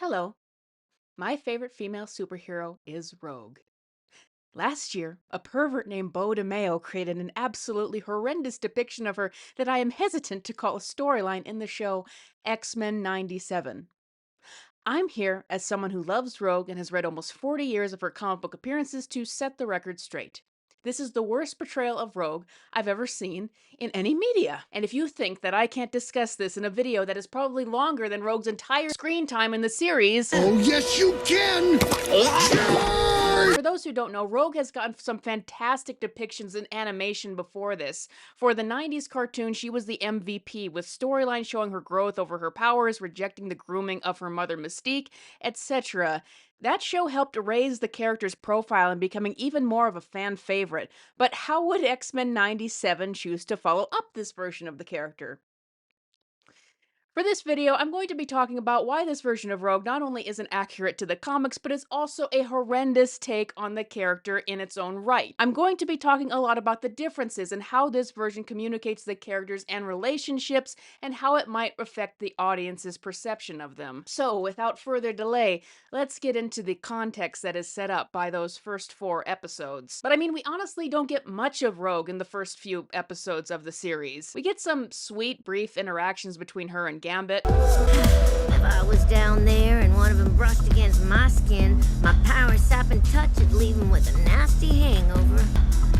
Hello, my favorite female superhero is Rogue. Last year, a pervert named Beau DeMayo created an absolutely horrendous depiction of her that I am hesitant to call a storyline in the show X-Men 97. I'm here as someone who loves Rogue and has read almost 40 years of her comic book appearances to set the record straight. This is the worst portrayal of Rogue I've ever seen in any media. And if you think that I can't discuss this in a video that is probably longer than Rogue's entire screen time in the series, Oh, yes, you can! for those who don't know, Rogue has gotten some fantastic depictions in animation before this. For the 90s cartoon, she was the MVP, with storylines showing her growth over her powers, rejecting the grooming of her mother Mystique, etc. That show helped raise the character's profile and becoming even more of a fan favorite. But how would X-Men 97 choose to follow up this version of the character? For this video, I'm going to be talking about why this version of Rogue not only isn't accurate to the comics, but is also a horrendous take on the character in its own right. I'm going to be talking a lot about the differences and how this version communicates the characters and relationships, and how it might affect the audience's perception of them. So, without further delay, let's get into the context that is set up by those first 4 episodes. But I mean, we honestly don't get much of Rogue in the first few episodes of the series. We get some sweet, brief interactions between her and Gambit. If I was down there and one of them brushed against my skin, my power sapping touch would leave him with a nasty hangover.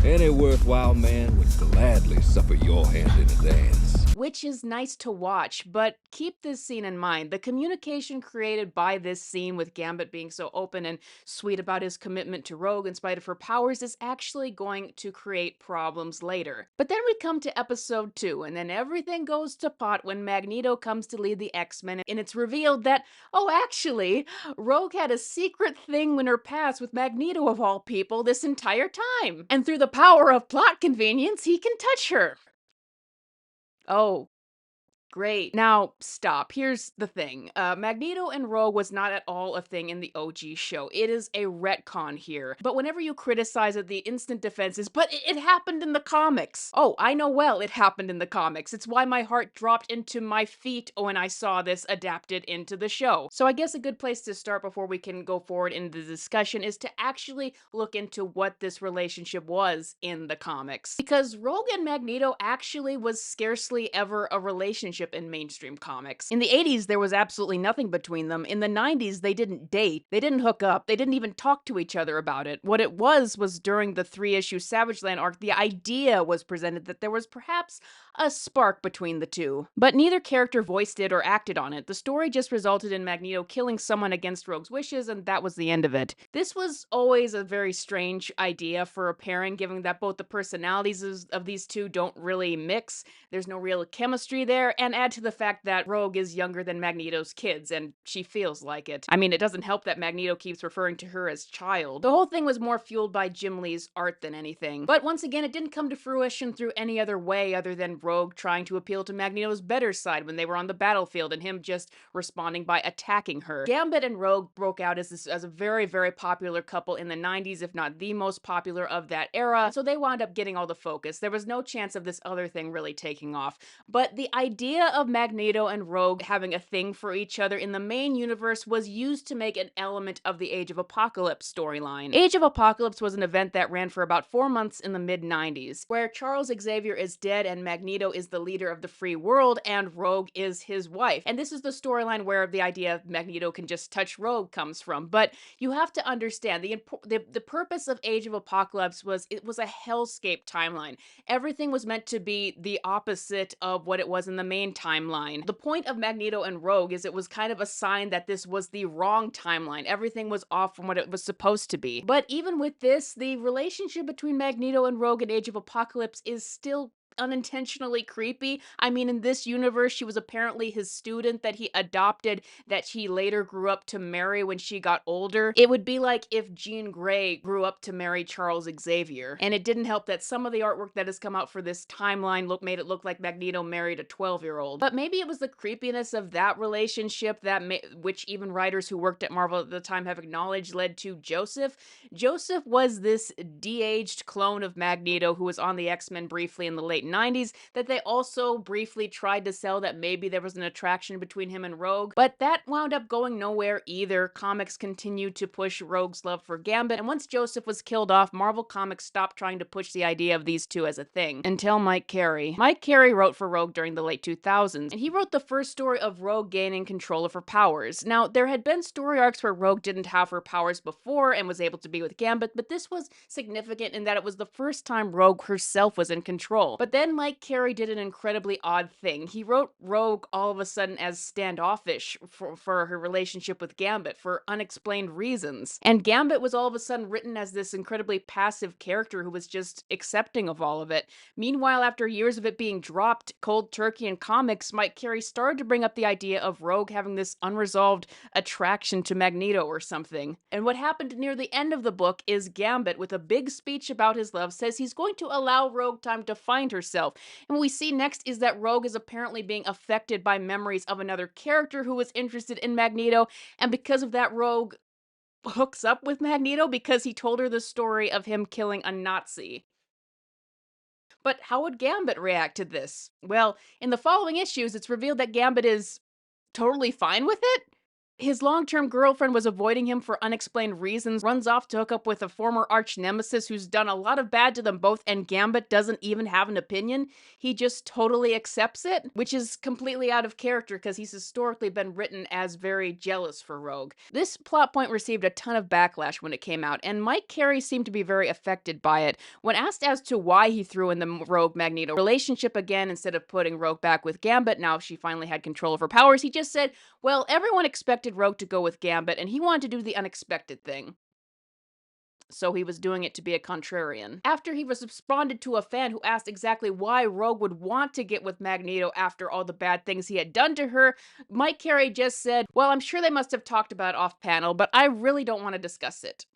Any worthwhile man would gladly suffer your hand in a dance. Which is nice to watch, but keep this scene in mind. The communication created by this scene, with Gambit being so open and sweet about his commitment to Rogue in spite of her powers, is actually going to create problems later. But then we come to episode 2, and then everything goes to pot when Magneto comes to lead the X-Men, and it's revealed that, oh, actually, Rogue had a secret thing in her past with Magneto of all people this entire time. And through the power of plot convenience, he can touch her. Oh, great. Now, stop. Here's the thing. Magneto and Rogue was not at all a thing in the OG show. It is a retcon here. But whenever you criticize it, the instant defense is, but it happened in the comics. Oh, I know well it happened in the comics. It's why my heart dropped into my feet when I saw this adapted into the show. So I guess a good place to start before we can go forward in the discussion is to actually look into what this relationship was in the comics. Because Rogue and Magneto actually was scarcely ever a relationship in mainstream comics. In the 80s, there was absolutely nothing between them. In the 90s, they didn't date, they didn't hook up, they didn't even talk to each other about it. What it was during the 3-issue Savage Land arc, the idea was presented that there was perhaps a spark between the two. But neither character voiced it or acted on it. The story just resulted in Magneto killing someone against Rogue's wishes, and that was the end of it. This was always a very strange idea for a pairing, given that both the personalities of these two don't really mix. There's no real chemistry there, and add to the fact that Rogue is younger than Magneto's kids, and she feels like it. I mean, it doesn't help that Magneto keeps referring to her as child. The whole thing was more fueled by Jim Lee's art than anything. But once again, it didn't come to fruition through any other way other than Rogue trying to appeal to Magneto's better side when they were on the battlefield, and him just responding by attacking her. Gambit and Rogue broke out as a very, very popular couple in the 90s, if not the most popular of that era, so they wound up getting all the focus. There was no chance of this other thing really taking off. But the idea of Magneto and Rogue having a thing for each other in the main universe was used to make an element of the Age of Apocalypse storyline. Age of Apocalypse was an event that ran for about 4 months in the mid-90s, where Charles Xavier is dead and Magneto is the leader of the free world and Rogue is his wife. And this is the storyline where the idea of Magneto can just touch Rogue comes from. But you have to understand, the purpose of Age of Apocalypse was, it was a hellscape timeline. Everything was meant to be the opposite of what it was in the main timeline. The point of Magneto and Rogue is it was kind of a sign that this was the wrong timeline. Everything was off from what it was supposed to be. But even with this, the relationship between Magneto and Rogue in Age of Apocalypse is still unintentionally creepy. I mean, in this universe, she was apparently his student that he adopted, that he later grew up to marry when she got older. It would be like if Jean Grey grew up to marry Charles Xavier. And it didn't help that some of the artwork that has come out for this timeline made it look like Magneto married a 12-year-old. But maybe it was the creepiness of that relationship which even writers who worked at Marvel at the time have acknowledged led to Joseph. Joseph was this de-aged clone of Magneto who was on the X-Men briefly in the late late 90s that they also briefly tried to sell that maybe there was an attraction between him and Rogue, but that wound up going nowhere either. Comics continued to push Rogue's love for Gambit, and once Joseph was killed off, Marvel Comics stopped trying to push the idea of these two as a thing. Until Mike Carey. Mike Carey wrote for Rogue during the late 2000s, and he wrote the first story of Rogue gaining control of her powers. Now, there had been story arcs where Rogue didn't have her powers before and was able to be with Gambit, but this was significant in that it was the first time Rogue herself was in control. But then Mike Carey did an incredibly odd thing. He wrote Rogue all of a sudden as standoffish for her relationship with Gambit for unexplained reasons. And Gambit was all of a sudden written as this incredibly passive character who was just accepting of all of it. Meanwhile, after years of it being dropped cold turkey in comics, Mike Carey started to bring up the idea of Rogue having this unresolved attraction to Magneto or something. And what happened near the end of the book is Gambit, with a big speech about his love, says he's going to allow Rogue time to find herself. And what we see next is that Rogue is apparently being affected by memories of another character who was interested in Magneto, and because of that, Rogue hooks up with Magneto because he told her the story of him killing a Nazi. But how would Gambit react to this? Well, in the following issues, it's revealed that Gambit is totally fine with it. His long-term girlfriend was avoiding him for unexplained reasons, runs off to hook up with a former arch-nemesis who's done a lot of bad to them both, and Gambit doesn't even have an opinion. He just totally accepts it, which is completely out of character because he's historically been written as very jealous for Rogue. This plot point received a ton of backlash when it came out, and Mike Carey seemed to be very affected by it. When asked as to why he threw in the Rogue-Magneto relationship again instead of putting Rogue back with Gambit, now she finally had control of her powers, he just said, well, everyone expected Rogue to go with Gambit, and he wanted to do the unexpected thing. So he was doing it to be a contrarian. After he responded to a fan who asked exactly why Rogue would want to get with Magneto after all the bad things he had done to her, Mike Carey just said, well, I'm sure they must have talked about it off-panel, but I really don't want to discuss it.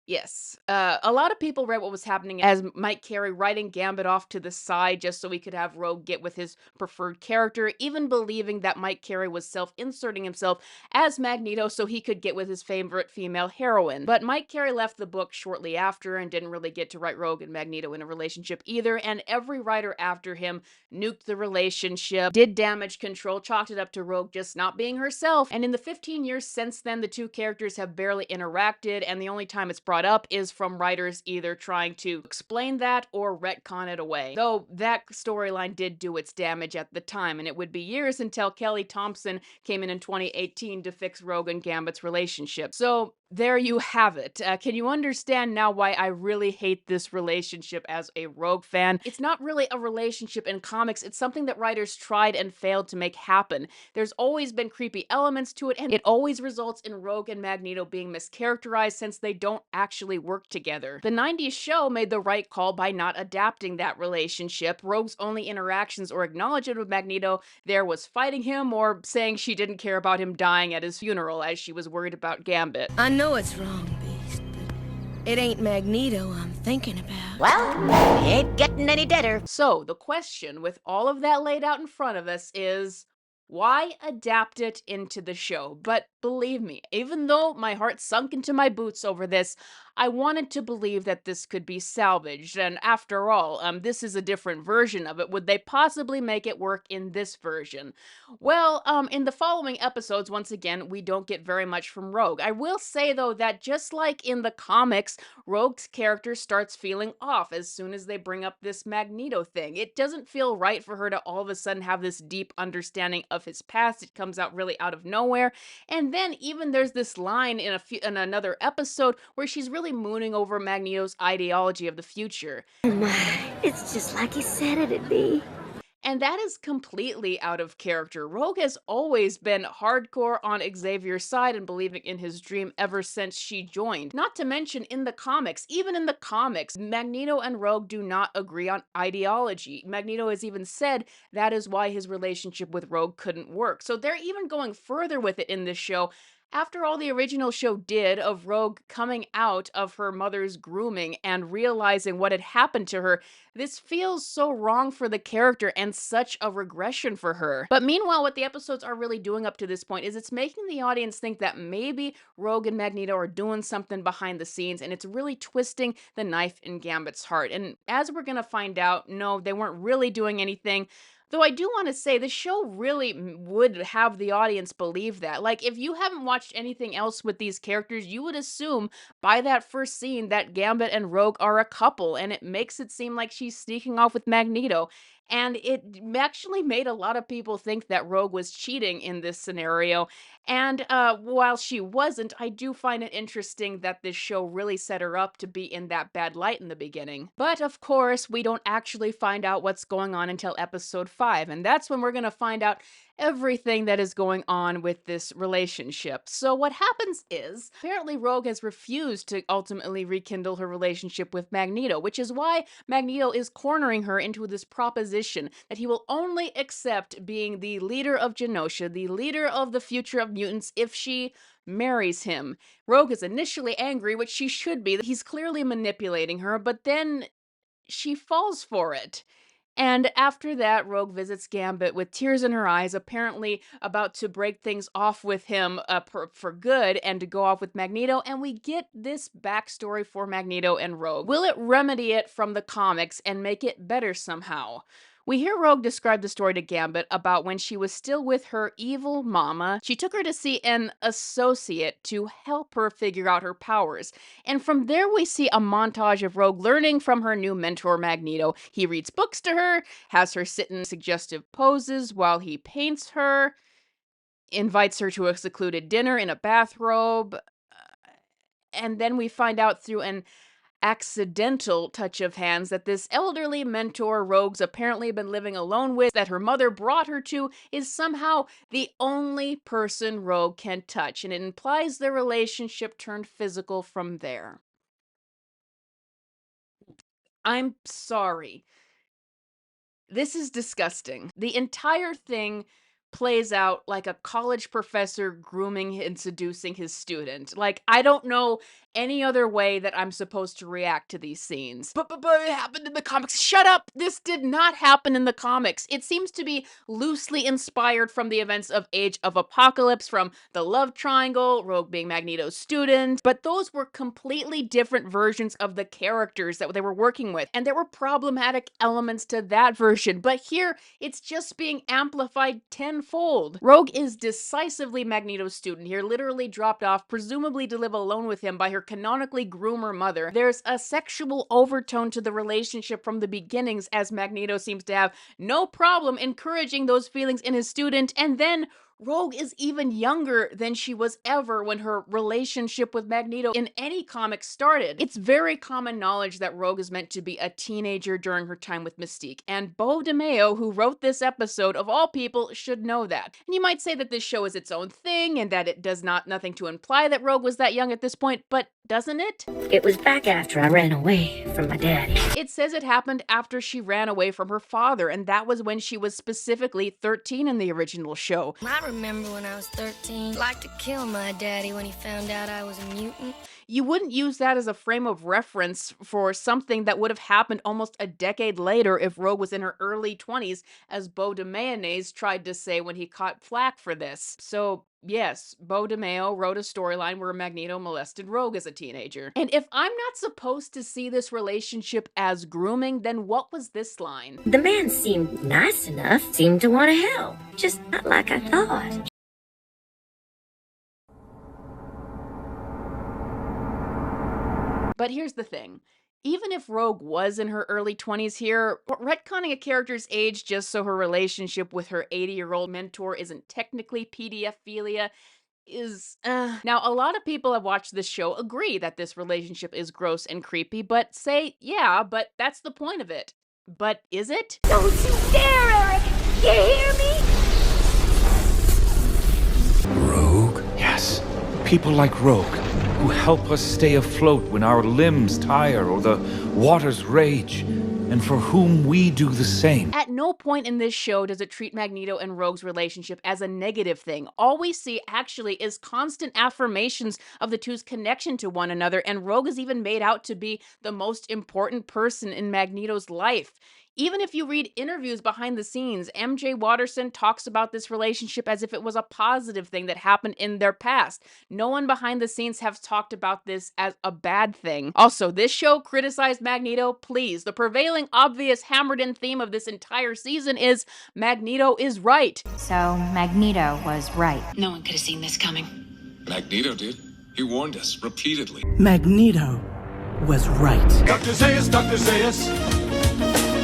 Yes. A lot of people read what was happening as Mike Carey writing Gambit off to the side just so he could have Rogue get with his preferred character, even believing that Mike Carey was self-inserting himself as Magneto so he could get with his favorite female heroine. But Mike Carey left the book shortly after and didn't really get to write Rogue and Magneto in a relationship either, and every writer after him nuked the relationship, did damage control, chalked it up to Rogue just not being herself, and in the 15 years since then, the two characters have barely interacted, and the only time it's brought up is from writers either trying to explain that or retcon it away. Though that storyline did do its damage at the time, and it would be years until Kelly Thompson came in 2018 to fix Rogue and Gambit's relationship. So there you have it. Can you understand now why I really hate this relationship as a Rogue fan? It's not really a relationship in comics, it's something that writers tried and failed to make happen. There's always been creepy elements to it, and it always results in Rogue and Magneto being mischaracterized since they don't actually work together. The 90s show made the right call by not adapting that relationship. Rogue's only interactions or acknowledgement of Magneto there was fighting him or saying she didn't care about him dying at his funeral as she was worried about Gambit. I know it's wrong, Beast, but it ain't Magneto I'm thinking about. Well, he ain't getting any deader. So, the question, with all of that laid out in front of us, is why adapt it into the show? But believe me, even though my heart sunk into my boots over this, I wanted to believe that this could be salvaged, and after all, this is a different version of it. Would they possibly make it work in this version? Well, in the following episodes, once again, we don't get very much from Rogue. I will say, though, that just like in the comics, Rogue's character starts feeling off as soon as they bring up this Magneto thing. It doesn't feel right for her to all of a sudden have this deep understanding of his past. It comes out really out of nowhere, and then even there's this line in another episode where she's really mooning over Magneto's ideology of the future. Oh my, it's just like he said it'd be. And that is completely out of character. Rogue has always been hardcore on Xavier's side and believing in his dream ever since she joined. Not to mention in the comics, even in the comics, Magneto and Rogue do not agree on ideology. Magneto has even said that is why his relationship with Rogue couldn't work. So they're even going further with it in this show, After all the original show did of Rogue coming out of her mother's grooming and realizing what had happened to her, this feels so wrong for the character and such a regression for her. But meanwhile, what the episodes are really doing up to this point is it's making the audience think that maybe Rogue and Magneto are doing something behind the scenes, and it's really twisting the knife in Gambit's heart. And as we're gonna find out, no, they weren't really doing anything. Though I do want to say the show really would have the audience believe that. Like, if you haven't watched anything else with these characters, you would assume by that first scene that Gambit and Rogue are a couple, and it makes it seem like she's sneaking off with Magneto. And it actually made a lot of people think that Rogue was cheating in this scenario. And while she wasn't, I do find it interesting that this show really set her up to be in that bad light in the beginning. But of course, we don't actually find out what's going on until episode 5, and that's when we're going to find out everything that is going on with this relationship. So what happens is, apparently Rogue has refused to ultimately rekindle her relationship with Magneto, which is why Magneto is cornering her into this proposition that he will only accept being the leader of Genosha, the leader of the future of mutants, if she marries him. Rogue is initially angry, which she should be. He's clearly manipulating her, but then she falls for it. And after that, Rogue visits Gambit with tears in her eyes, apparently about to break things off with him for good and to go off with Magneto. And we get this backstory for Magneto and Rogue. Will it remedy it from the comics and make it better somehow? We hear Rogue describe the story to Gambit about when she was still with her evil mama. She took her to see an associate to help her figure out her powers. And from there we see a montage of Rogue learning from her new mentor Magneto. He reads books to her, has her sit in suggestive poses while he paints her, invites her to a secluded dinner in a bathrobe. And then we find out through an accidental touch of hands that this elderly mentor Rogue's apparently been living alone with, that her mother brought her to, is somehow the only person Rogue can touch, and it implies their relationship turned physical from there. I'm sorry. This is disgusting. The entire thing plays out like a college professor grooming and seducing his student. Like, I don't know any other way that I'm supposed to react to these scenes. But it happened in the comics. Shut up! This did not happen in the comics. It seems to be loosely inspired from the events of Age of Apocalypse, from the love triangle, Rogue being Magneto's student, but those were completely different versions of the characters that they were working with, and there were problematic elements to that version, but here, it's just being amplified tenfold. Rogue is decisively Magneto's student here, literally dropped off, presumably to live alone with him by her canonically groomer mother. There's a sexual overtone to the relationship from the beginnings, as Magneto seems to have no problem encouraging those feelings in his student, and then Rogue is even younger than she was ever when her relationship with Magneto in any comic started. It's very common knowledge that Rogue is meant to be a teenager during her time with Mystique, and Beau DeMayo, who wrote this episode, of all people, should know that. And you might say that this show is its own thing, and that it does nothing to imply that Rogue was that young at this point, but doesn't it? It was back after I ran away from my daddy. It says it happened after she ran away from her father, and that was when she was specifically 13 in the original show. I remember when I was 13. Liked to kill my daddy when he found out I was a mutant. You wouldn't use that as a frame of reference for something that would have happened almost a decade later if Rogue was in her early 20s, as Beau DeMayo tried to say when he caught flack for this. So, yes, Beau DeMayo wrote a storyline where Magneto molested Rogue as a teenager. And if I'm not supposed to see this relationship as grooming, then what was this line? The man seemed nice enough, seemed to want to help. Just not like I thought. But here's the thing. Even if Rogue was in her early 20s here, retconning a character's age just so her relationship with her 80-year-old mentor isn't technically PDF-philia is, Now, a lot of people have watched this show agree that this relationship is gross and creepy, but say, yeah, but that's the point of it. But is it? Don't you dare, Eric! You hear me? Rogue? Yes. People like Rogue, who help us stay afloat when our limbs tire or the waters rage. and for whom we do the same. At no point in this show does it treat Magneto and Rogue's relationship as a negative thing. All we see actually is constant affirmations of the two's connection to one another, and Rogue is even made out to be the most important person in Magneto's life. Even if you read interviews behind the scenes, MJ Watterson talks about this relationship as if it was a positive thing that happened in their past. No one behind the scenes has talked about this as a bad thing. Also, this show criticized Magneto. Please, the prevailing obvious hammered-in theme of this entire season is Magneto is right. So, Magneto was right. No one could have seen this coming. Magneto did. He warned us repeatedly. Magneto was right. Dr. Zaius, Dr. Zaius.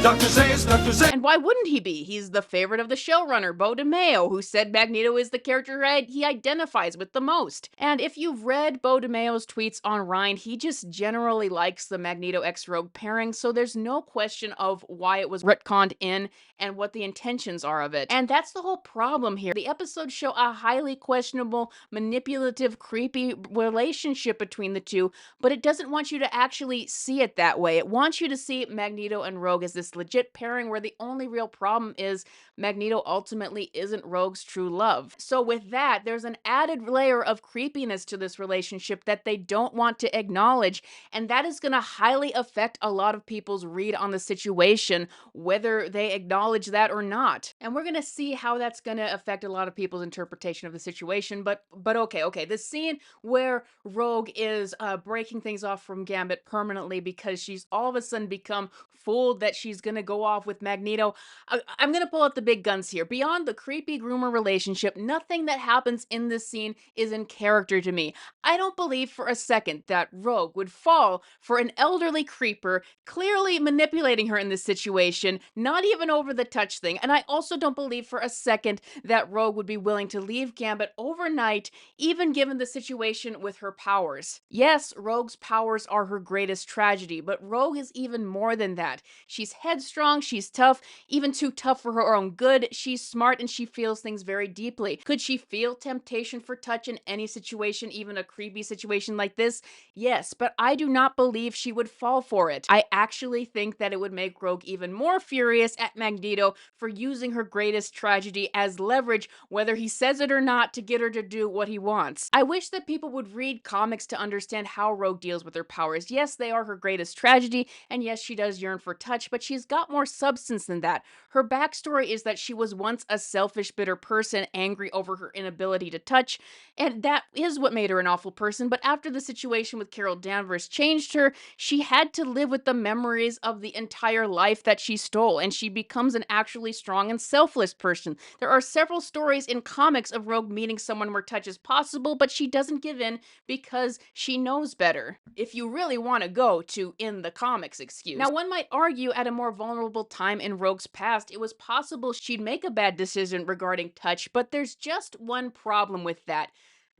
Dr. Zaius, Dr. Zaius. And why wouldn't he be? He's the favorite of the showrunner, Bo DeMayo, who said Magneto is the character he identifies with the most. And if you've read Bo DeMayo's tweets on Rhine, he just generally likes the Magneto x Rogue pairing, so there's no question of why it was retconned in and what the intentions are of it. And that's the whole problem here. The episodes show a highly questionable, manipulative, creepy relationship between the two, but it doesn't want you to actually see it that way. It wants you to see Magneto and Rogue as this legit pairing where the only real problem is Magneto ultimately isn't Rogue's true love. So with that, there's an added layer of creepiness to this relationship that they don't want to acknowledge, and that is going to highly affect a lot of people's read on the situation, whether they acknowledge that or not. And we're going to see how that's going to affect a lot of people's interpretation of the situation, but okay, this scene where Rogue is breaking things off from Gambit permanently because she's all of a sudden become fooled that she's gonna go off with Magneto. I'm gonna pull out the big guns here. Beyond the creepy groomer relationship, nothing that happens in this scene is in character to me. I don't believe for a second that Rogue would fall for an elderly creeper clearly manipulating her in this situation, not even over the touch thing. And I also don't believe for a second that Rogue would be willing to leave Gambit overnight, even given the situation with her powers. Yes, Rogue's powers are her greatest tragedy, but Rogue is even more than that. She's headstrong, she's tough, even too tough for her own good. She's smart and she feels things very deeply. Could she feel temptation for touch in any situation, even a creepy situation like this? Yes, but I do not believe she would fall for it. I actually think that it would make Rogue even more furious at Magneto for using her greatest tragedy as leverage, whether he says it or not, to get her to do what he wants. I wish that people would read comics to understand how Rogue deals with her powers. Yes, they are her greatest tragedy, and yes, she does yearn for touch, but she's got more substance than that. Her backstory is that she was once a selfish, bitter person, angry over her inability to touch, and that is what made her an awful person. But after the situation with Carol Danvers changed her, she had to live with the memories of the entire life that she stole, and she becomes an actually strong and selfless person. There are several stories in comics of Rogue meeting someone where touch is possible, but she doesn't give in because she knows better. If you really want to go to in the comics excuse. Now, one might argue at a more vulnerable time in Rogue's past, it was possible she'd make a bad decision regarding touch, but there's just one problem with that.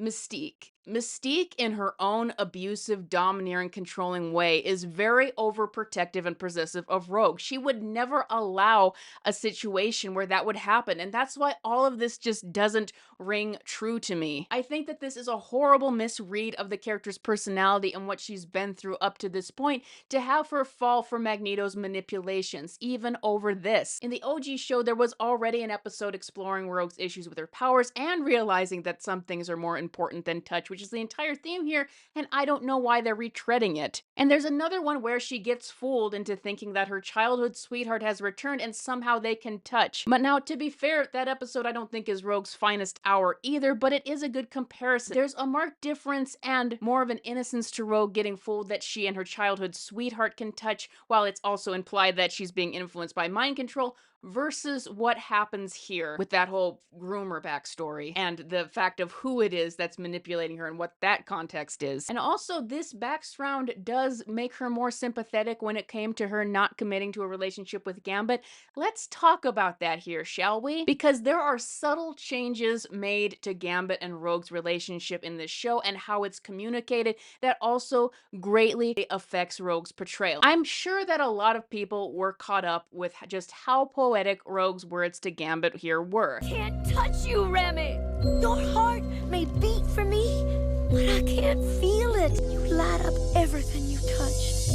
Mystique. Mystique, in her own abusive, domineering, controlling way, is very overprotective and possessive of Rogue. She would never allow a situation where that would happen, and that's why all of this just doesn't ring true to me. I think that this is a horrible misread of the character's personality and what she's been through up to this point to have her fall for Magneto's manipulations, even over this. In the OG show, there was already an episode exploring Rogue's issues with her powers and realizing that some things are more important than touch, which is the entire theme here, and I don't know why they're retreading it. And there's another one where she gets fooled into thinking that her childhood sweetheart has returned and somehow they can touch. But now, to be fair, that episode I don't think is Rogue's finest hour either, but it is a good comparison. There's a marked difference and more of an innocence to Rogue getting fooled that she and her childhood sweetheart can touch, while it's also implied that she's being influenced by mind control, versus what happens here with that whole groomer backstory and the fact of who it is that's manipulating her and what that context is. And also, this background does make her more sympathetic when it came to her not committing to a relationship with Gambit. Let's talk about that here, shall we? Because there are subtle changes made to Gambit and Rogue's relationship in this show and how it's communicated that also greatly affects Rogue's portrayal. I'm sure that a lot of people were caught up with just how poetic Rogue's words to Gambit here were. Can't touch you, Remy. Your heart may beat for me, but I can't feel it. You light up everything you touch,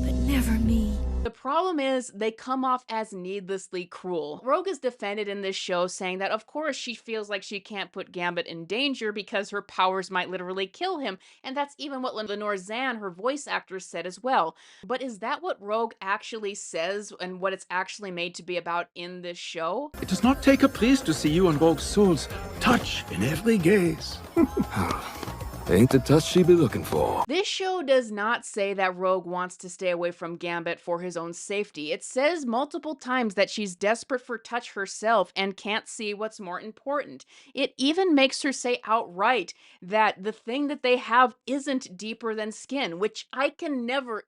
but never me. The problem is they come off as needlessly cruel. Rogue is defended in this show saying that of course she feels like she can't put Gambit in danger because her powers might literally kill him, and that's even what Lenore Zan, her voice actor, said as well. But is that what Rogue actually says and what it's actually made to be about in this show? It does not take a priest to see you and Rogue's souls touch in every gaze. Ain't the touch she be looking for. This show does not say that Rogue wants to stay away from Gambit for his own safety. It says multiple times that she's desperate for touch herself and can't see what's more important. It even makes her say outright that the thing that they have isn't deeper than skin, which I can never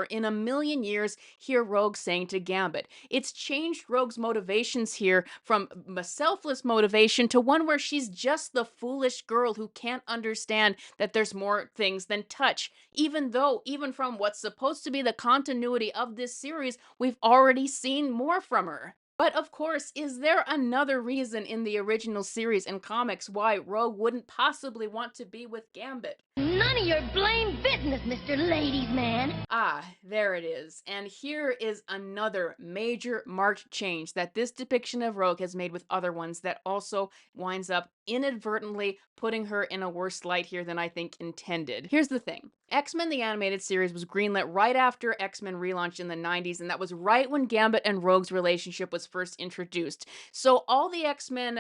in a million years hear Rogue saying to Gambit. It's changed Rogue's motivations here from a selfless motivation to one where she's just the foolish girl who can't understand that there's more things than touch, even though, even from what's supposed to be the continuity of this series, we've already seen more from her. But of course, is there another reason in the original series and comics why Rogue wouldn't possibly want to be with Gambit? None of your blame business, Mr. Ladies Man. Ah, there it is. And here is another major marked change that this depiction of Rogue has made with other ones that also winds up inadvertently putting her in a worse light here than I think intended. Here's the thing. X-Men the Animated Series was greenlit right after X-Men relaunched in the 90s, and that was right when Gambit and Rogue's relationship was first introduced. So all the X-Men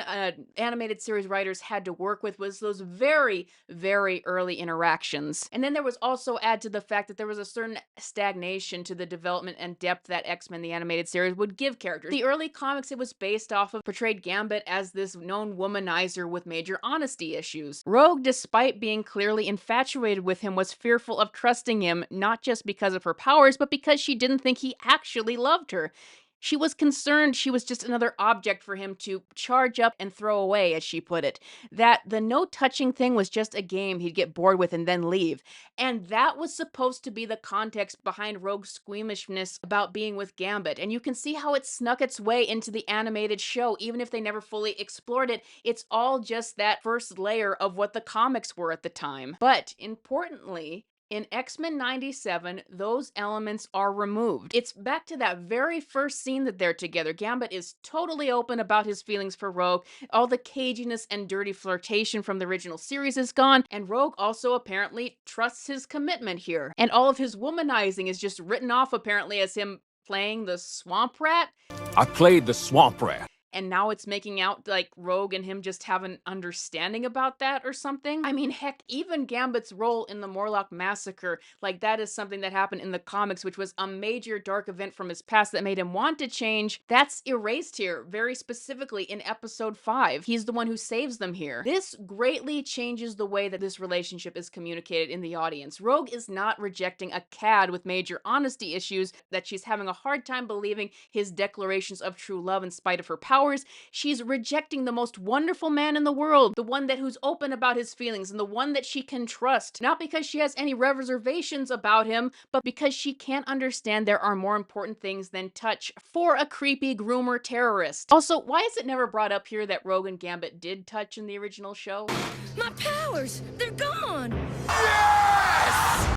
Animated Series writers had to work with was those very, very early interactions. And then there was also add to the fact that there was a certain stagnation to the development and depth that X-Men the Animated Series would give characters. The early comics it was based off of portrayed Gambit as this known womanizer with major honesty issues. Rogue, despite being clearly infatuated with him, was fearful of trusting him, not just because of her powers, but because she didn't think he actually loved her. She was concerned she was just another object for him to charge up and throw away, as she put it. That the no-touching thing was just a game he'd get bored with and then leave. And that was supposed to be the context behind Rogue's squeamishness about being with Gambit. And you can see how it snuck its way into the animated show, even if they never fully explored it. It's all just that first layer of what the comics were at the time. But, importantly, in X-Men 97, those elements are removed. It's back to that very first scene that they're together. Gambit is totally open about his feelings for Rogue. All the caginess and dirty flirtation from the original series is gone, and Rogue also apparently trusts his commitment here. And all of his womanizing is just written off apparently as him playing the swamp rat. I played the swamp rat. And now it's making out like Rogue and him just have an understanding about that or something. I mean, heck, even Gambit's role in the Morlock Massacre, like that is something that happened in the comics, which was a major dark event from his past that made him want to change. That's erased here, very specifically in episode 5. He's the one who saves them here. This greatly changes the way that this relationship is communicated in the audience. Rogue is not rejecting a cad with major honesty issues that she's having a hard time believing his declarations of true love in spite of her power. She's rejecting the most wonderful man in the world, the one who's open about his feelings and the one that she can trust, not because she has any reservations about him, but because she can't understand there are more important things than touch for a creepy groomer terrorist. Also, why is it never brought up here that Rogue and Gambit did touch in the original show? My powers! They're gone!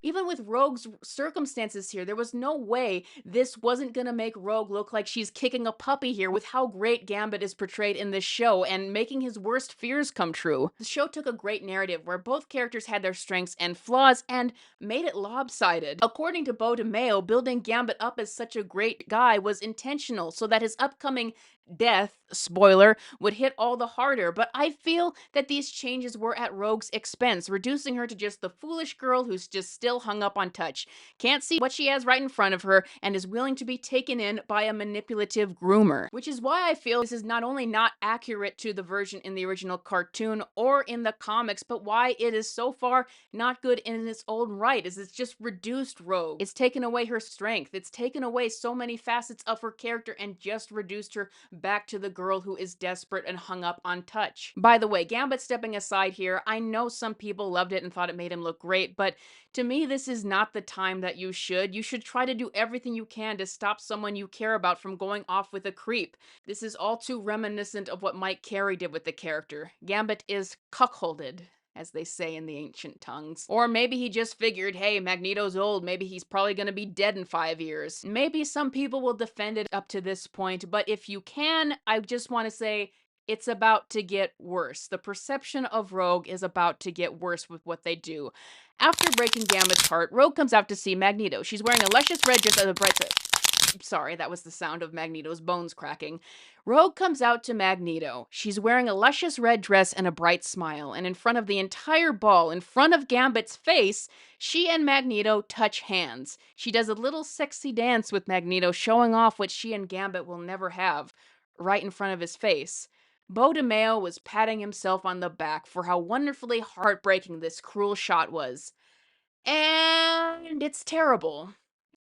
Even with Rogue's circumstances here, there was no way this wasn't gonna make Rogue look like she's kicking a puppy here with how great Gambit is portrayed in this show and making his worst fears come true. The show took a great narrative where both characters had their strengths and flaws and made it lopsided. According to Beau DeMayo, building Gambit up as such a great guy was intentional so that his upcoming death, spoiler, would hit all the harder, but I feel that these changes were at Rogue's expense, reducing her to just the foolish girl who's just still hung up on touch, can't see what she has right in front of her, and is willing to be taken in by a manipulative groomer. Which is why I feel this is not only not accurate to the version in the original cartoon or in the comics, but why it is so far not good in its own right, is it's just reduced Rogue. It's taken away her strength, it's taken away so many facets of her character and just reduced her back to the girl who is desperate and hung up on touch. By the way, Gambit stepping aside here, I know some people loved it and thought it made him look great, but to me this is not the time that you should. You should try to do everything you can to stop someone you care about from going off with a creep. This is all too reminiscent of what Mike Carey did with the character. Gambit is cuckolded. as they say in the ancient tongues. Or maybe he just figured, hey, Magneto's old, maybe he's probably gonna be dead in 5 years. Maybe some people will defend it up to this point, but if you can, I just want to say it's about to get worse. The perception of Rogue is about to get worse with what they do. After breaking Gambit's heart, Rogue comes out to see Magneto. She's wearing a luscious red dress and a bright... Sorry, that was the sound of Magneto's bones cracking. Rogue comes out to Magneto. She's wearing a luscious red dress and a bright smile, and in front of the entire ball, in front of Gambit's face, she and Magneto touch hands. She does a little sexy dance with Magneto, showing off what she and Gambit will never have, right in front of his face. Beau DeMayo was patting himself on the back for how wonderfully heartbreaking this cruel shot was. And it's terrible.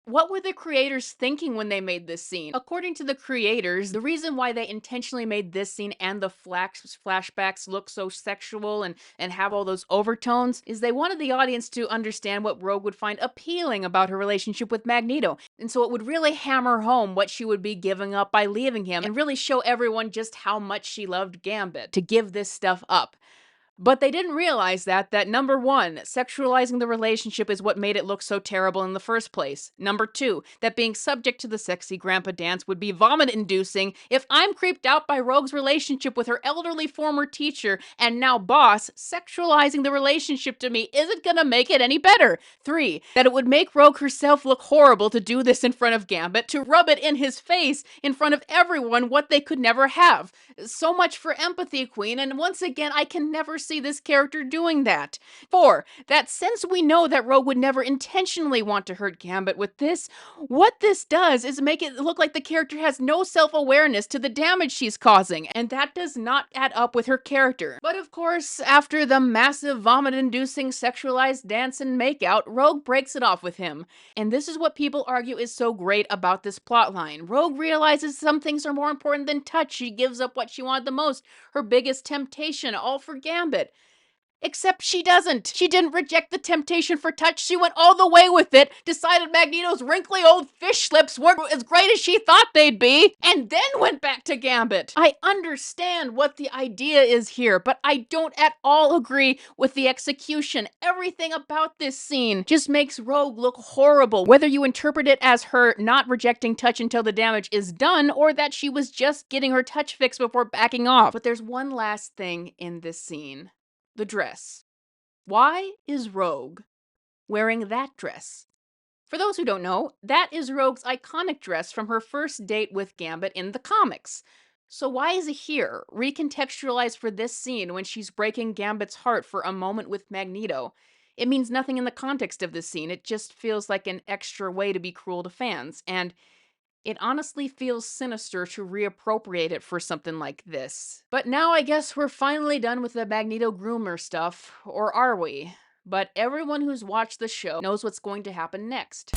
What were the creators thinking when they made this scene? According to the creators, the reason why they intentionally made this scene and the flashbacks look so sexual and have all those overtones is they wanted the audience to understand what Rogue would find appealing about her relationship with Magneto. And so it would really hammer home what she would be giving up by leaving him and really show everyone just how much she loved Gambit to give this stuff up. But they didn't realize that number one, sexualizing the relationship is what made it look so terrible in the first place. Number two, that being subject to the sexy grandpa dance would be vomit-inducing. If I'm creeped out by Rogue's relationship with her elderly former teacher and now boss, sexualizing the relationship to me isn't gonna make it any better. Three, that it would make Rogue herself look horrible to do this in front of Gambit, to rub it in his face in front of everyone what they could never have. So much for empathy, Queen, and once again, I can never see this character doing that. 4. That since we know that Rogue would never intentionally want to hurt Gambit with this, what this does is make it look like the character has no self-awareness to the damage she's causing, and that does not add up with her character. But of course, after the massive vomit-inducing sexualized dance and makeout, Rogue breaks it off with him. And this is what people argue is so great about this plotline. Rogue realizes some things are more important than touch. She gives up what she wanted the most, her biggest temptation, all for Gambit. Except she doesn't. She didn't reject the temptation for touch. She went all the way with it, decided Magneto's wrinkly old fish lips weren't as great as she thought they'd be, and then went back to Gambit. I understand what the idea is here, but I don't at all agree with the execution. Everything about this scene just makes Rogue look horrible, whether you interpret it as her not rejecting touch until the damage is done, or that she was just getting her touch fix before backing off. But there's one last thing in this scene. The dress. Why is Rogue wearing that dress? For those who don't know, that is Rogue's iconic dress from her first date with Gambit in the comics. So why is it here, recontextualized for this scene when she's breaking Gambit's heart for a moment with Magneto? It means nothing in the context of this scene, it just feels like an extra way to be cruel to fans, and it honestly feels sinister to reappropriate it for something like this. But now I guess we're finally done with the Magneto groomer stuff, or are we? But everyone who's watched the show knows what's going to happen next.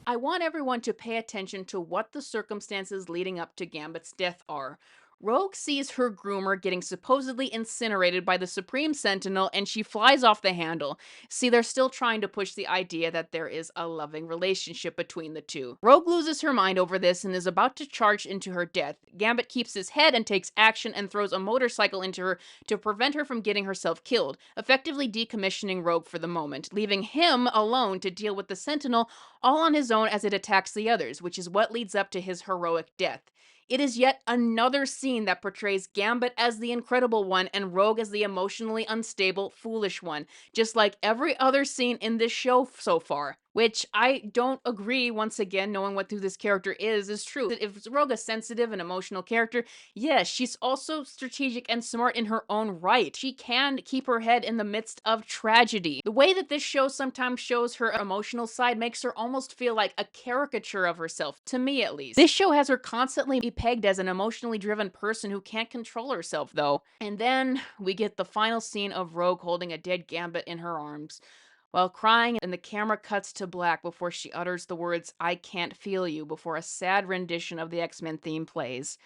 I want everyone to pay attention to what the circumstances leading up to Gambit's death are. Rogue sees her groomer getting supposedly incinerated by the Supreme Sentinel and she flies off the handle. See, they're still trying to push the idea that there is a loving relationship between the two. Rogue loses her mind over this and is about to charge into her death. Gambit keeps his head and takes action and throws a motorcycle into her to prevent her from getting herself killed, effectively decommissioning Rogue for the moment, leaving him alone to deal with the Sentinel all on his own as it attacks the others, which is what leads up to his heroic death. It is yet another scene that portrays Gambit as the incredible one and Rogue as the emotionally unstable, foolish one, just like every other scene in this show so far. Which I don't agree, once again, knowing what who this character is true. If Rogue a sensitive and emotional character, yes, she's also strategic and smart in her own right. She can keep her head in the midst of tragedy. The way that this show sometimes shows her emotional side makes her almost feel like a caricature of herself, to me at least. This show has her constantly pegged as an emotionally driven person who can't control herself, though. And then we get the final scene of Rogue holding a dead Gambit in her arms, while crying, and the camera cuts to black before she utters the words, "I can't feel you," before a sad rendition of the X-Men theme plays,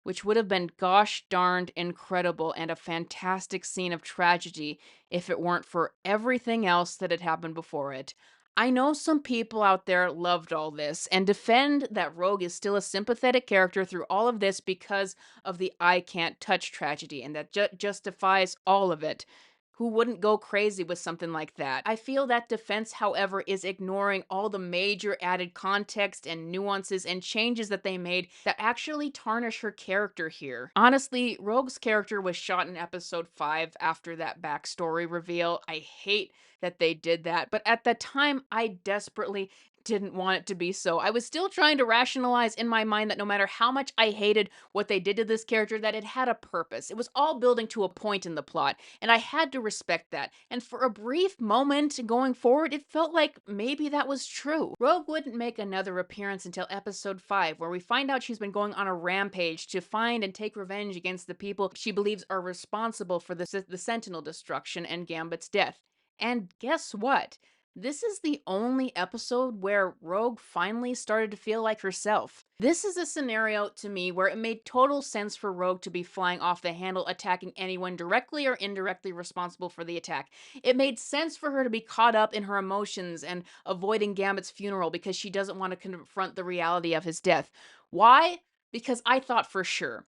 which would have been gosh darned incredible and a fantastic scene of tragedy if it weren't for everything else that had happened before it. I know some people out there loved all this and defend that Rogue is still a sympathetic character through all of this because of the I can't touch tragedy, and that justifies all of it. Who wouldn't go crazy with something like that? I feel that defense, however, is ignoring all the major added context and nuances and changes that they made that actually tarnish her character here. Honestly, Rogue's character was shot in episode 5 after that backstory reveal. I hate that they did that, but at the time, I desperately didn't want it to be so. I was still trying to rationalize in my mind that no matter how much I hated what they did to this character, that it had a purpose. It was all building to a point in the plot, and I had to respect that. And for a brief moment going forward, it felt like maybe that was true. Rogue wouldn't make another appearance until episode 5, where we find out she's been going on a rampage to find and take revenge against the people she believes are responsible for the Sentinel destruction and Gambit's death. And guess what? This is the only episode where Rogue finally started to feel like herself. This is a scenario to me where it made total sense for Rogue to be flying off the handle, attacking anyone directly or indirectly responsible for the attack. It made sense for her to be caught up in her emotions and avoiding Gambit's funeral because she doesn't want to confront the reality of his death. Why? Because I thought for sure,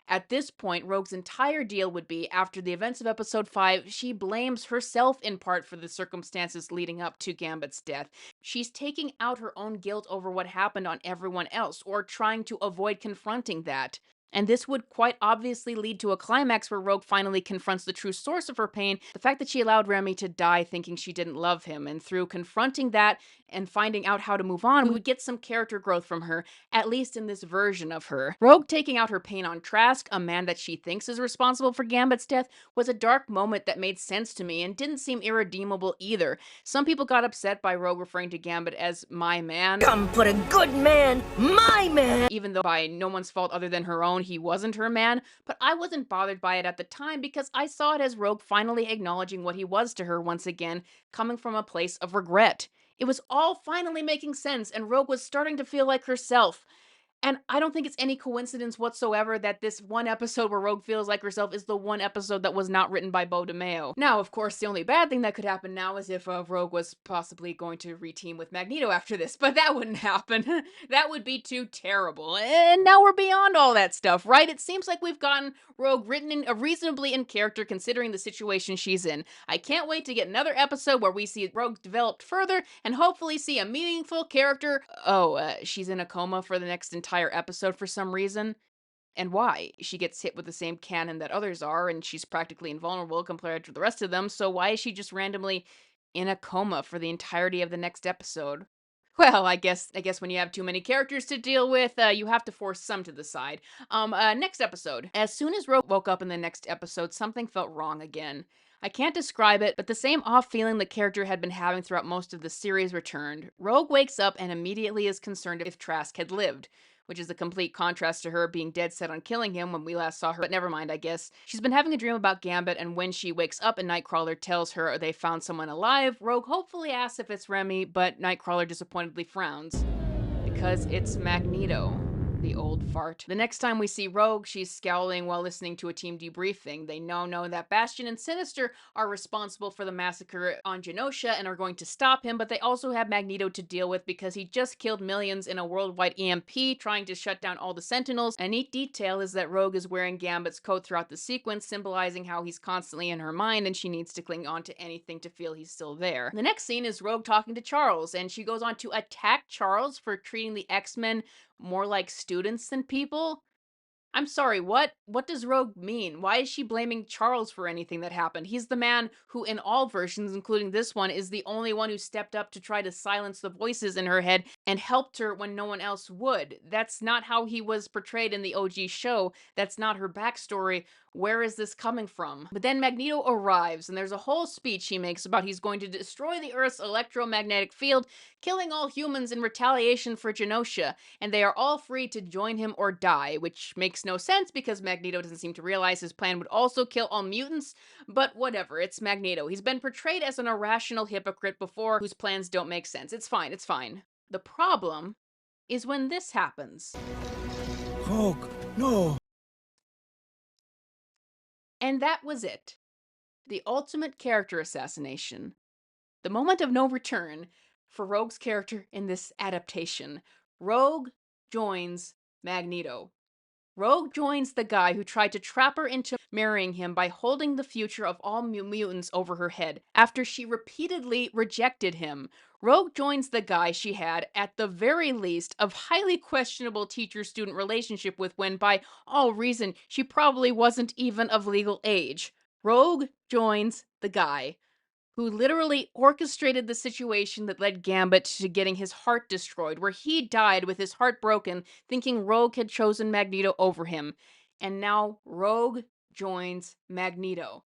at this point, Rogue's entire deal would be, after the events of episode 5, she blames herself in part for the circumstances leading up to Gambit's death. She's taking out her own guilt over what happened on everyone else, or trying to avoid confronting that. And this would quite obviously lead to a climax where Rogue finally confronts the true source of her pain, the fact that she allowed Remy to die thinking she didn't love him. And through confronting that and finding out how to move on, we would get some character growth from her, at least in this version of her. Rogue taking out her pain on Trask, a man that she thinks is responsible for Gambit's death, was a dark moment that made sense to me and didn't seem irredeemable either. Some people got upset by Rogue referring to Gambit as my man. Come put a good man, my man! Even though by no one's fault other than her own, he wasn't her man, but I wasn't bothered by it at the time because I saw it as Rogue finally acknowledging what he was to her once again, coming from a place of regret. It was all finally making sense, and Rogue was starting to feel like herself. And I don't think it's any coincidence whatsoever that this one episode where Rogue feels like herself is the one episode that was not written by Beau DeMayo. Now, of course, the only bad thing that could happen now is if Rogue was possibly going to reteam with Magneto after this, but that wouldn't happen. That would be too terrible. And now we're beyond all that stuff, right? It seems like we've gotten Rogue written in reasonably in character considering the situation she's in. I can't wait to get another episode where we see Rogue developed further and hopefully see a meaningful character. She's in a coma for the next entire episode for some reason. And why? She gets hit with the same cannon that others are, and she's practically invulnerable compared to the rest of them, so why is she just randomly in a coma for the entirety of the next episode? Well, I guess when you have too many characters to deal with, you have to force some to the side. Next episode. As soon as Rogue woke up in the next episode, something felt wrong again. I can't describe it, but the same off feeling the character had been having throughout most of the series returned. Rogue wakes up and immediately is concerned if Trask had lived, which is a complete contrast to her being dead set on killing him when we last saw her, but never mind, I guess. She's been having a dream about Gambit, and when she wakes up and Nightcrawler tells her they found someone alive, Rogue hopefully asks if it's Remy, but Nightcrawler disappointedly frowns. Because it's Magneto. The old fart. The next time we see Rogue, she's scowling while listening to a team debriefing. They now know that Bastion and Sinister are responsible for the massacre on Genosha and are going to stop him, but they also have Magneto to deal with because he just killed millions in a worldwide EMP trying to shut down all the Sentinels. A neat detail is that Rogue is wearing Gambit's coat throughout the sequence, symbolizing how he's constantly in her mind and she needs to cling on to anything to feel he's still there. The next scene is Rogue talking to Charles, and she goes on to attack Charles for treating the X-Men more like students than people. I'm sorry, what? What does Rogue mean? Why is she blaming Charles for anything that happened? He's the man who, in all versions, including this one, is the only one who stepped up to try to silence the voices in her head and helped her when no one else would. That's not how he was portrayed in the OG show. That's not her backstory. Where is this coming from? But then Magneto arrives, and there's a whole speech he makes about he's going to destroy the Earth's electromagnetic field, killing all humans in retaliation for Genosha, and they are all free to join him or die, which makes no sense because Magneto doesn't seem to realize his plan would also kill all mutants, but whatever, it's Magneto. He's been portrayed as an irrational hypocrite before whose plans don't make sense. It's fine, it's fine. The problem is when this happens. Rogue, no. And that was it. The ultimate character assassination. The moment of no return for Rogue's character in this adaptation. Rogue joins Magneto. Rogue joins the guy who tried to trap her into marrying him by holding the future of all mutants over her head after she repeatedly rejected him. Rogue joins the guy she had, at the very least, a highly questionable teacher-student relationship with when, by all reason, she probably wasn't even of legal age. Rogue joins the guy who literally orchestrated the situation that led Gambit to getting his heart destroyed, where he died with his heart broken, thinking Rogue had chosen Magneto over him. And now Rogue joins Magneto.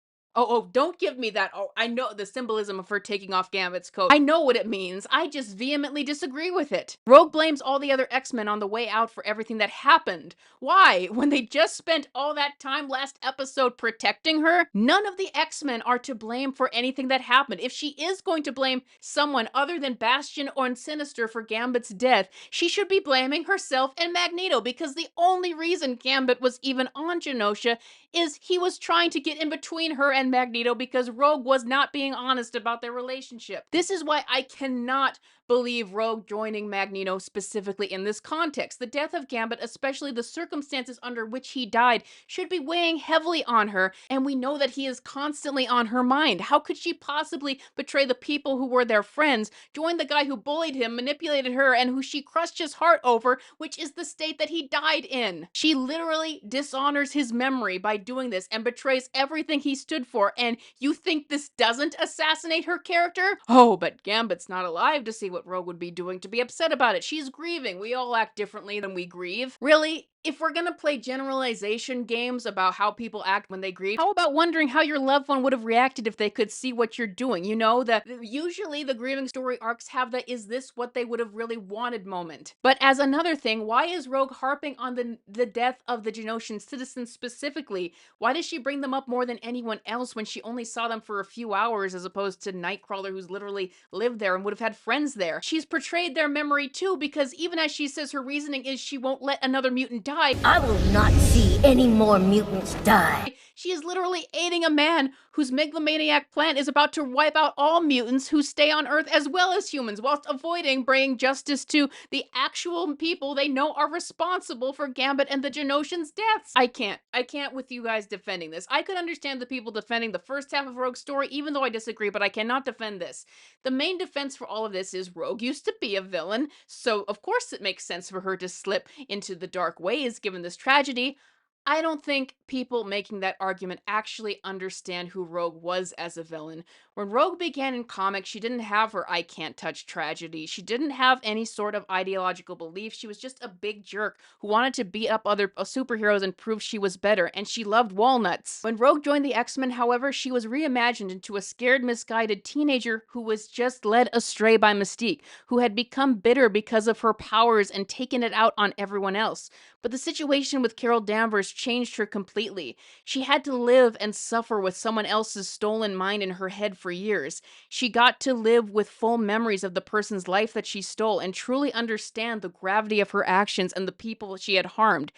Don't give me that. Oh, I know the symbolism of her taking off Gambit's coat. I know what it means. I just vehemently disagree with it. Rogue blames all the other X-Men on the way out for everything that happened. Why? When they just spent all that time last episode protecting her? None of the X-Men are to blame for anything that happened. If she is going to blame someone other than Bastion or Sinister for Gambit's death, she should be blaming herself and Magneto, because the only reason Gambit was even on Genosha is he was trying to get in between her and Magneto because Rogue was not being honest about their relationship. This is why I cannot believe Rogue joining Magneto specifically in this context. The death of Gambit, especially the circumstances under which he died, should be weighing heavily on her, and we know that he is constantly on her mind. How could she possibly betray the people who were their friends, join the guy who bullied him, manipulated her, and who she crushed his heart over, which is the state that he died in? She literally dishonors his memory by doing this and betrays everything he stood for, and you think this doesn't assassinate her character? Oh, but Gambit's not alive to see what Rogue would be doing to be upset about it. She's grieving. We all act differently than we grieve. Really? If we're gonna play generalization games about how people act when they grieve, how about wondering how your loved one would have reacted if they could see what you're doing? You know, that usually the grieving story arcs have the "is this what they would have really wanted" moment. But as another thing, why is Rogue harping on the death of the Genosian citizens specifically? Why does she bring them up more than anyone else when she only saw them for a few hours, as opposed to Nightcrawler, who's literally lived there and would have had friends there? She's portrayed their memory too, because even as she says her reasoning is she won't let another mutant die, I will not see any more mutants die. she is literally aiding a man whose megalomaniac plan is about to wipe out all mutants who stay on Earth as well as humans, whilst avoiding bringing justice to the actual people they know are responsible for Gambit and the Genosians' deaths. I can't with you guys defending this. I could understand the people defending the first half of Rogue's story, even though I disagree, but I cannot defend this. The main defense for all of this is Rogue used to be a villain, so of course it makes sense for her to slip into the dark ways given this tragedy. I don't think people making that argument actually understand who Rogue was as a villain. When Rogue began in comics, she didn't have her "I can't touch" tragedy. She didn't have any sort of ideological belief. She was just a big jerk who wanted to beat up other superheroes and prove she was better, and she loved walnuts. When Rogue joined the X-Men, however, she was reimagined into a scared, misguided teenager who was just led astray by Mystique, who had become bitter because of her powers and taken it out on everyone else. But the situation with Carol Danvers changed her completely. She had to live and suffer with someone else's stolen mind in her head for years. She got to live with full memories of the person's life that she stole and truly understand the gravity of her actions and the people she had harmed.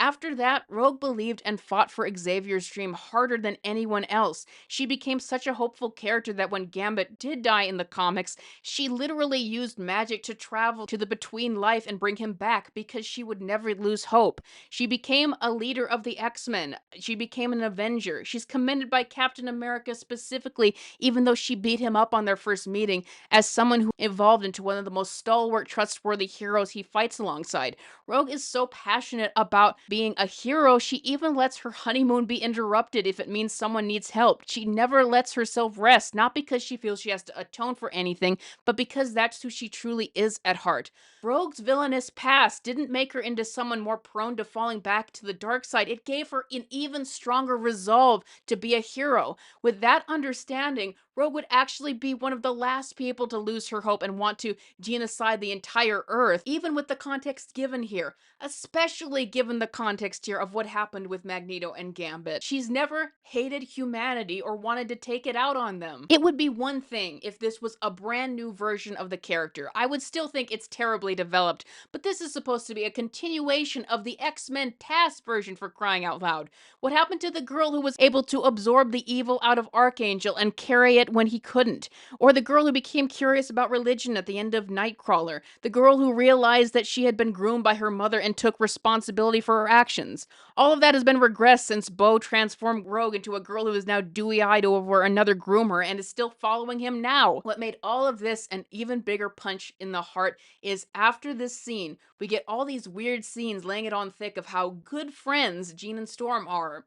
After that, Rogue believed and fought for Xavier's dream harder than anyone else. She became such a hopeful character that when Gambit did die in the comics, she literally used magic to travel to the between life and bring him back because she would never lose hope. She became a leader of the X-Men. She became an Avenger. She's commended by Captain America specifically, even though she beat him up on their first meeting, as someone who evolved into one of the most stalwart, trustworthy heroes he fights alongside. Rogue is so passionate about being a hero, she even lets her honeymoon be interrupted if it means someone needs help. She never lets herself rest, not because she feels she has to atone for anything, but because that's who she truly is at heart. Rogue's villainous past didn't make her into someone more prone to falling back to the dark side. It gave her an even stronger resolve to be a hero. With that understanding, Rogue would actually be one of the last people to lose her hope and want to genocide the entire Earth, even with the context given here, especially given the context here of what happened with Magneto and Gambit. She's never hated humanity or wanted to take it out on them. It would be one thing if this was a brand new version of the character. I would still think it's terribly developed, but this is supposed to be a continuation of the X-Men TAS version, for crying out loud. What happened to the girl who was able to absorb the evil out of Archangel and carry it fight when he couldn't. Or the girl who became curious about religion at the end of Nightcrawler. The girl who realized that she had been groomed by her mother and took responsibility for her actions. All of that has been regressed since Bo transformed Rogue into a girl who is now dewy-eyed over another groomer and is still following him now. What made all of this an even bigger punch in the heart is after this scene, we get all these weird scenes laying it on thick of how good friends Jean and Storm are.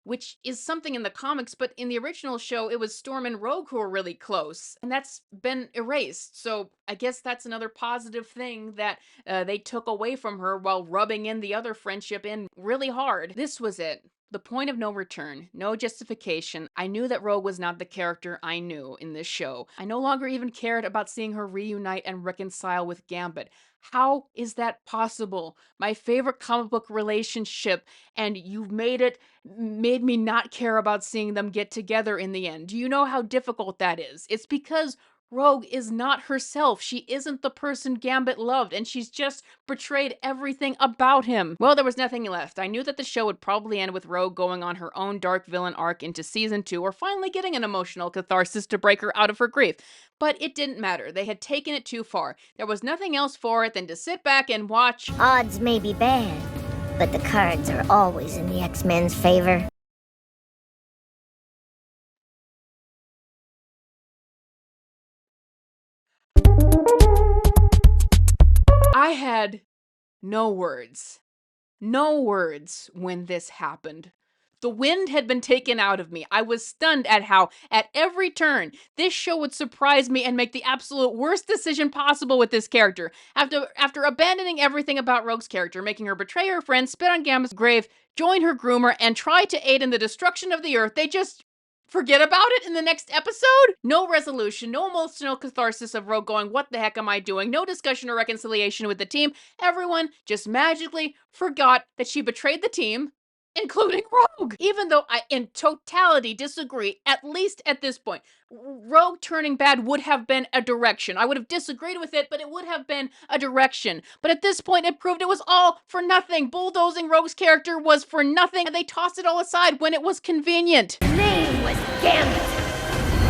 Which is something in the comics, but in the original show, it was Storm and Rogue who were really close. And that's been erased. So I guess that's another positive thing that they took away from her while rubbing in the other friendship in really hard. This was it. The point of no return, no justification. I knew that Rogue was not the character I knew in this show. I no longer even cared about seeing her reunite and reconcile with Gambit. How is that possible? My favorite comic book relationship, and you've made me not care about seeing them get together in the end. Do you know how difficult that is? It's because Rogue is not herself. She isn't the person Gambit loved, and she's just betrayed everything about him. Well, there was nothing left. I knew that the show would probably end with Rogue going on her own dark villain arc into season 2, or finally getting an emotional catharsis to break her out of her grief. But it didn't matter. They had taken it too far. There was nothing else for it than to sit back and watch. Odds may be bad, but the cards are always in the X-Men's favor. I had no words. No words when this happened. The wind had been taken out of me. I was stunned at how, at every turn, this show would surprise me and make the absolute worst decision possible with this character. After abandoning everything about Rogue's character, making her betray her friend, spit on Gambit's grave, join her groomer, and try to aid in the destruction of the Earth, they just forget about it in the next episode? No resolution, no emotional catharsis of Rogue going, what the heck am I doing? No discussion or reconciliation with the team. Everyone just magically forgot that she betrayed the team, including Rogue. Even though I, in totality, disagree, at least at this point, Rogue turning bad would have been a direction. I would have disagreed with it, but it would have been a direction. But at this point, it proved it was all for nothing. Bulldozing Rogue's character was for nothing, and they tossed it all aside when it was convenient. His name was Gambit.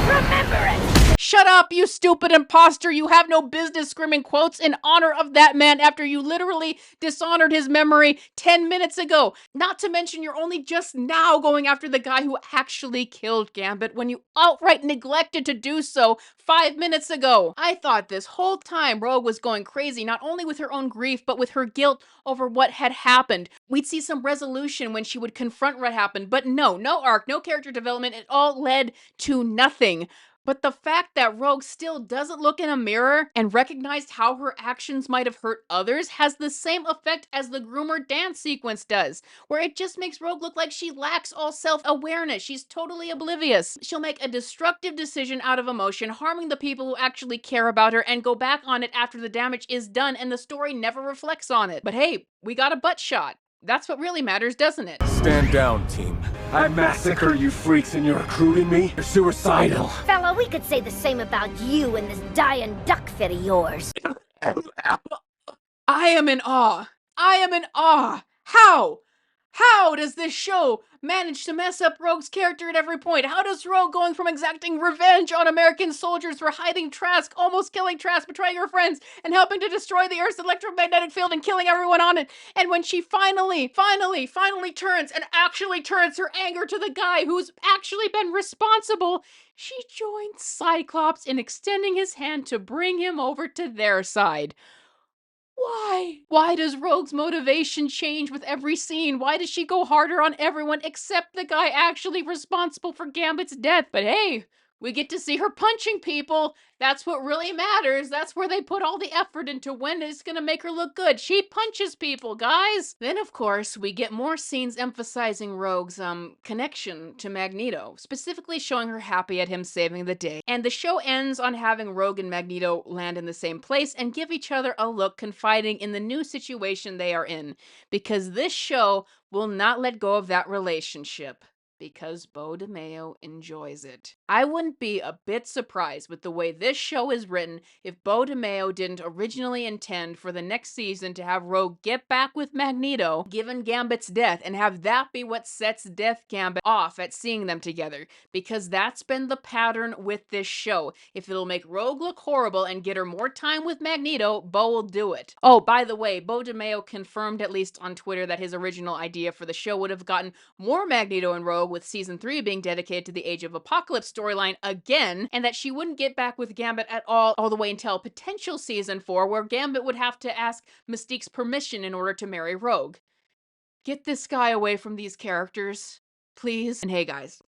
Remember it! Shut up, you stupid imposter! You have no business screaming quotes in honor of that man after you literally dishonored his memory 10 minutes ago. Not to mention you're only just now going after the guy who actually killed Gambit when you outright neglected to do so 5 minutes ago. I thought this whole time Rogue was going crazy, not only with her own grief, but with her guilt over what had happened. We'd see some resolution when she would confront what happened, but no arc, no character development. It all led to nothing. But the fact that Rogue still doesn't look in a mirror and recognize how her actions might have hurt others has the same effect as the groomer dance sequence does, where it just makes Rogue look like she lacks all self-awareness. She's totally oblivious. She'll make a destructive decision out of emotion, harming the people who actually care about her, and go back on it after the damage is done and the story never reflects on it. But hey, we got a butt shot. That's what really matters, doesn't it? Stand down, team. I massacre you freaks and you're recruiting me? You're suicidal. Fella, we could say the same about you and this dying duck fit of yours. I am in awe. I am in awe. How? How does this show manage to mess up Rogue's character at every point? How does Rogue going from exacting revenge on American soldiers for hiding Trask, almost killing Trask, betraying her friends, and helping to destroy the Earth's electromagnetic field and killing everyone on it, and when she finally turns and actually turns her anger to the guy who's actually been responsible, she joins Cyclops in extending his hand to bring him over to their side. Why? Why does Rogue's motivation change with every scene? Why does she go harder on everyone except the guy actually responsible for Gambit's death? But hey, we get to see her punching people. That's what really matters. That's where they put all the effort into when it's gonna make her look good. She punches people, guys. Then, of course, we get more scenes emphasizing Rogue's connection to Magneto, specifically showing her happy at him saving the day. And the show ends on having Rogue and Magneto land in the same place and give each other a look, confiding in the new situation they are in. Because this show will not let go of that relationship. Because Beau DeMayo enjoys it. I wouldn't be a bit surprised with the way this show is written if Beau DeMayo didn't originally intend for the next season to have Rogue get back with Magneto, given Gambit's death, and have that be what sets Death Gambit off at seeing them together. Because that's been the pattern with this show. If it'll make Rogue look horrible and get her more time with Magneto, Beau will do it. Oh, by the way, Beau DeMayo confirmed at least on Twitter that his original idea for the show would have gotten more Magneto and Rogue, with season 3 being dedicated to the Age of Apocalypse storyline again, and that she wouldn't get back with Gambit at all the way until potential season 4, where Gambit would have to ask Mystique's permission in order to marry Rogue. Get this guy away from these characters, please. And hey guys,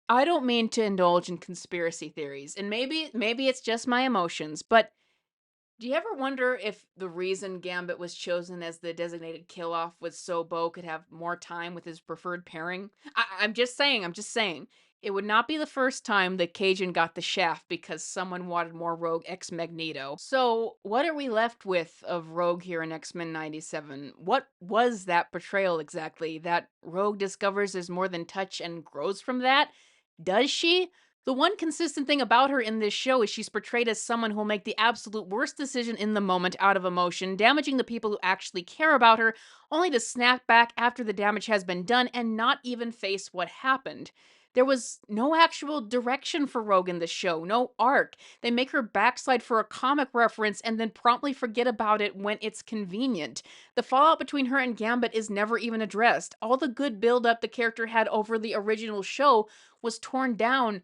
I don't mean to indulge in conspiracy theories, and maybe it's just my emotions, but do you ever wonder if the reason Gambit was chosen as the designated kill-off was so Beau could have more time with his preferred pairing? I'm just saying. It would not be the first time that Cajun got the shaft because someone wanted more Rogue X Magneto. So, what are we left with of Rogue here in X-Men 97? What was that betrayal exactly? That Rogue discovers there's more than touch and grows from that? Does she? The one consistent thing about her in this show is she's portrayed as someone who'll make the absolute worst decision in the moment out of emotion, damaging the people who actually care about her, only to snap back after the damage has been done and not even face what happened. There was no actual direction for Rogue in this show, no arc. They make her backslide for a comic reference and then promptly forget about it when it's convenient. The fallout between her and Gambit is never even addressed. All the good build-up the character had over the original show was torn down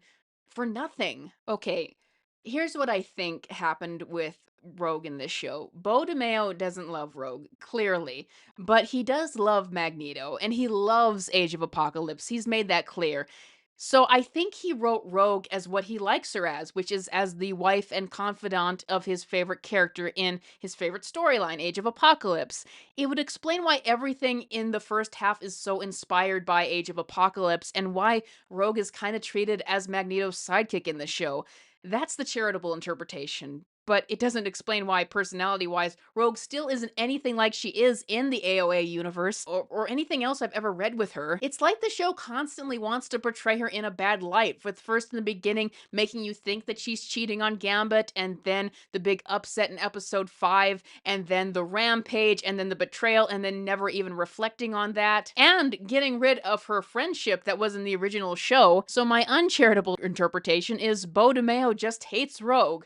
for nothing. Okay, here's what I think happened with Rogue in this show. Beau DeMayo doesn't love Rogue, clearly, but he does love Magneto, and he loves Age of Apocalypse. He's made that clear. So I think he wrote Rogue as what he likes her as, which is as the wife and confidant of his favorite character in his favorite storyline, Age of Apocalypse. It would explain why everything in the first half is so inspired by Age of Apocalypse and why Rogue is kind of treated as Magneto's sidekick in the show. That's the charitable interpretation. But it doesn't explain why, personality-wise, Rogue still isn't anything like she is in the AOA universe, or anything else I've ever read with her. It's like the show constantly wants to portray her in a bad light, with first in the beginning making you think that she's cheating on Gambit, and then the big upset in episode 5, and then the rampage, and then the betrayal, and then never even reflecting on that, and getting rid of her friendship that was in the original show. So my uncharitable interpretation is Beau DeMayo just hates Rogue.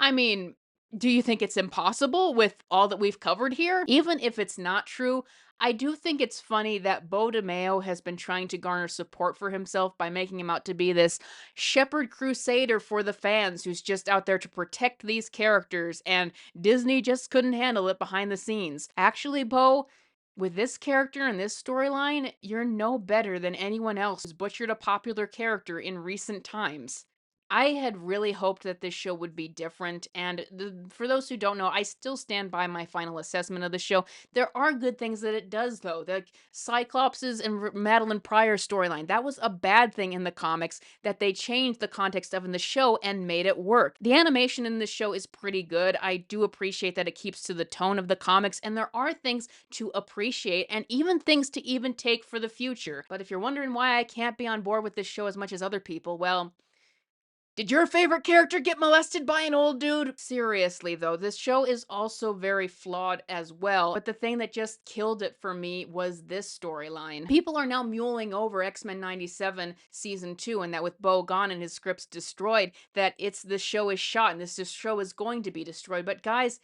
I mean, do you think it's impossible with all that we've covered here? Even if it's not true, I do think it's funny that Beau DeMayo has been trying to garner support for himself by making him out to be this shepherd crusader for the fans who's just out there to protect these characters, and Disney just couldn't handle it behind the scenes. Actually, Beau, with this character and this storyline, you're no better than anyone else who's butchered a popular character in recent times. I had really hoped that this show would be different, and for those who don't know, I still stand by my final assessment of the show. There are good things that it does, though. The Cyclopses and Madeline Pryor storyline, that was a bad thing in the comics that they changed the context of in the show and made it work. The animation in this show is pretty good. I do appreciate that it keeps to the tone of the comics, and there are things to appreciate and even things to even take for the future. But if you're wondering why I can't be on board with this show as much as other people, well, did your favorite character get molested by an old dude? Seriously, though, this show is also very flawed as well, but the thing that just killed it for me was this storyline. People are now mulling over X-Men 97 Season 2, and that with Beau gone and his scripts destroyed, that the show is shot and this show is going to be destroyed. But guys,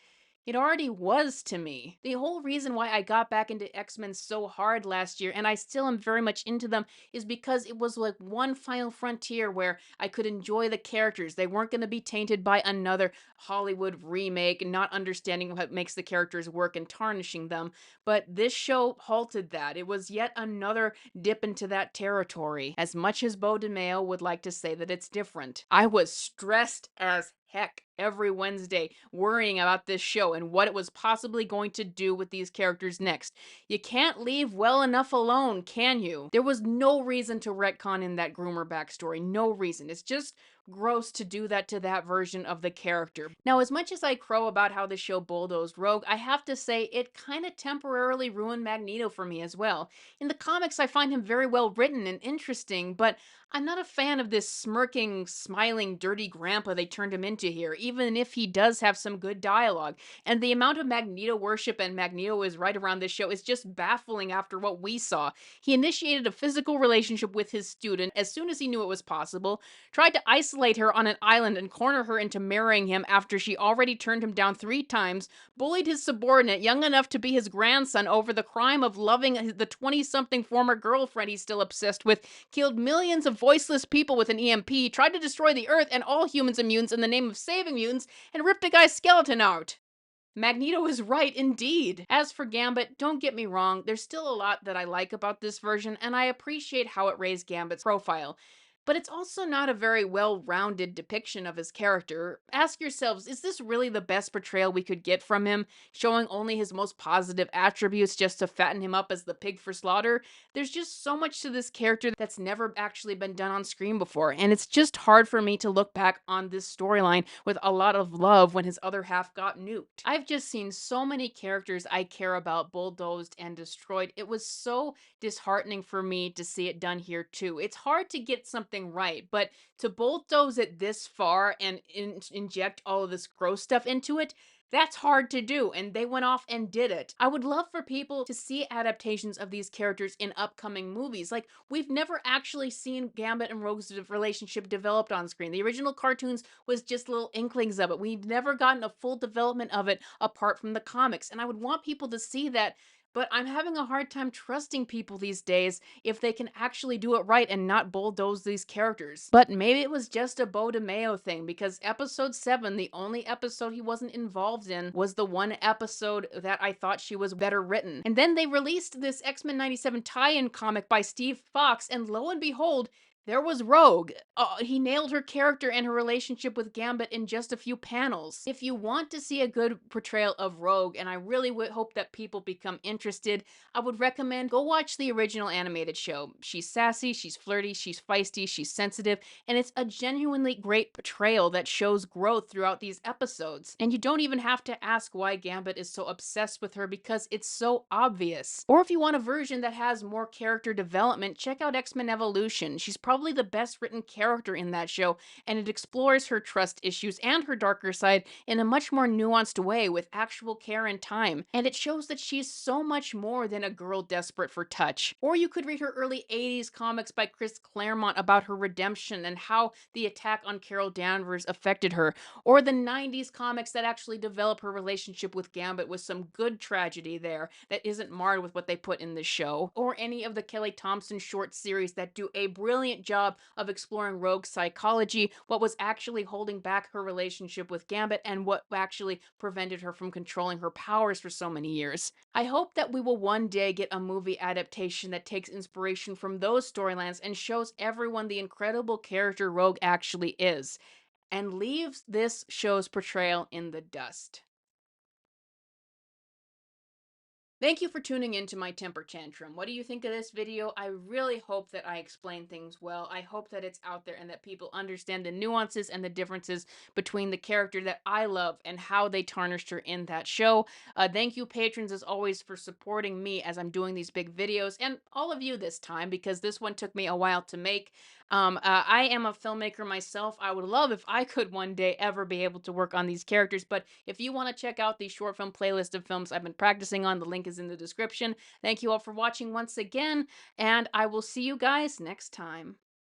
it already was to me. The whole reason why I got back into X-Men so hard last year, and I still am very much into them, is because it was like one final frontier where I could enjoy the characters. They weren't going to be tainted by another Hollywood remake, not understanding what makes the characters work and tarnishing them. But this show halted that. It was yet another dip into that territory, as much as Beau DeMayo would like to say that it's different. I was stressed as heck every Wednesday worrying about this show and what it was possibly going to do with these characters next. You can't leave well enough alone, can you? There was no reason to retcon in that groomer backstory. No reason. It's just gross to do that to that version of the character. Now, as much as I crow about how the show bulldozed Rogue, I have to say it kind of temporarily ruined Magneto for me as well. In the comics, I find him very well written and interesting, but I'm not a fan of this smirking, smiling, dirty grandpa they turned him into here, even if he does have some good dialogue. And the amount of Magneto worship and Magneto is right around this show is just baffling after what we saw. He initiated a physical relationship with his student as soon as he knew it was possible, tried to isolate her on an island and corner her into marrying him after she already turned him down 3 times, bullied his subordinate, young enough to be his grandson, over the crime of loving the 20-something former girlfriend he's still obsessed with, killed millions of voiceless people with an EMP, tried to destroy the Earth and all humans and mutants in the name of saving mutants, and ripped a guy's skeleton out. Magneto is right indeed. As for Gambit, don't get me wrong, there's still a lot that I like about this version, and I appreciate how it raised Gambit's profile. But it's also not a very well-rounded depiction of his character. Ask yourselves, is this really the best portrayal we could get from him, showing only his most positive attributes just to fatten him up as the pig for slaughter? There's just so much to this character that's never actually been done on screen before, and it's just hard for me to look back on this storyline with a lot of love when his other half got nuked. I've just seen so many characters I care about bulldozed and destroyed. It was so disheartening for me to see it done here too. It's hard to get something right, but to bulldoze it this far and inject all of this gross stuff into it, that's hard to do, and they went off and did it. I would love for people to see adaptations of these characters in upcoming movies. Like, we've never actually seen Gambit and Rogue's relationship developed on screen. The original cartoons was just little inklings of it. We've never gotten a full development of it apart from the comics, and I would want people to see that. But I'm having a hard time trusting people these days if they can actually do it right and not bulldoze these characters. But maybe it was just a Beau DeMayo thing, because episode 7, the only episode he wasn't involved in, was the one episode that I thought she was better written. And then they released this X-Men 97 tie-in comic by Steve Fox, and lo and behold, there was Rogue. He nailed her character and her relationship with Gambit in just a few panels. If you want to see a good portrayal of Rogue, and I really would hope that people become interested, I would recommend go watch the original animated show. She's sassy, she's flirty, she's feisty, she's sensitive, and it's a genuinely great portrayal that shows growth throughout these episodes. And you don't even have to ask why Gambit is so obsessed with her, because it's so obvious. Or if you want a version that has more character development, check out X-Men Evolution. She's probably the best written character in that show, and it explores her trust issues and her darker side in a much more nuanced way with actual care and time. And it shows that she's so much more than a girl desperate for touch. Or you could read her early 80s comics by Chris Claremont about her redemption and how the attack on Carol Danvers affected her. Or the 90s comics that actually develop her relationship with Gambit with some good tragedy there that isn't marred with what they put in the show. Or any of the Kelly Thompson short series that do a brilliant job of exploring Rogue's psychology, what was actually holding back her relationship with Gambit, and what actually prevented her from controlling her powers for so many years. I hope that we will one day get a movie adaptation that takes inspiration from those storylines and shows everyone the incredible character Rogue actually is, and leaves this show's portrayal in the dust. Thank you for tuning in to my temper tantrum. What do you think of this video? I really hope that I explain things well. I hope that it's out there and that people understand the nuances and the differences between the character that I love and how they tarnished her in that show. Thank you, patrons, as always, for supporting me as I'm doing these big videos, and all of you this time, because this one took me a while to make. I am a filmmaker myself. I would love if I could one day ever be able to work on these characters, but if you want to check out the short film playlist of films I've been practicing on, the link is in the description. Thank you all for watching once again, and I will see you guys next time.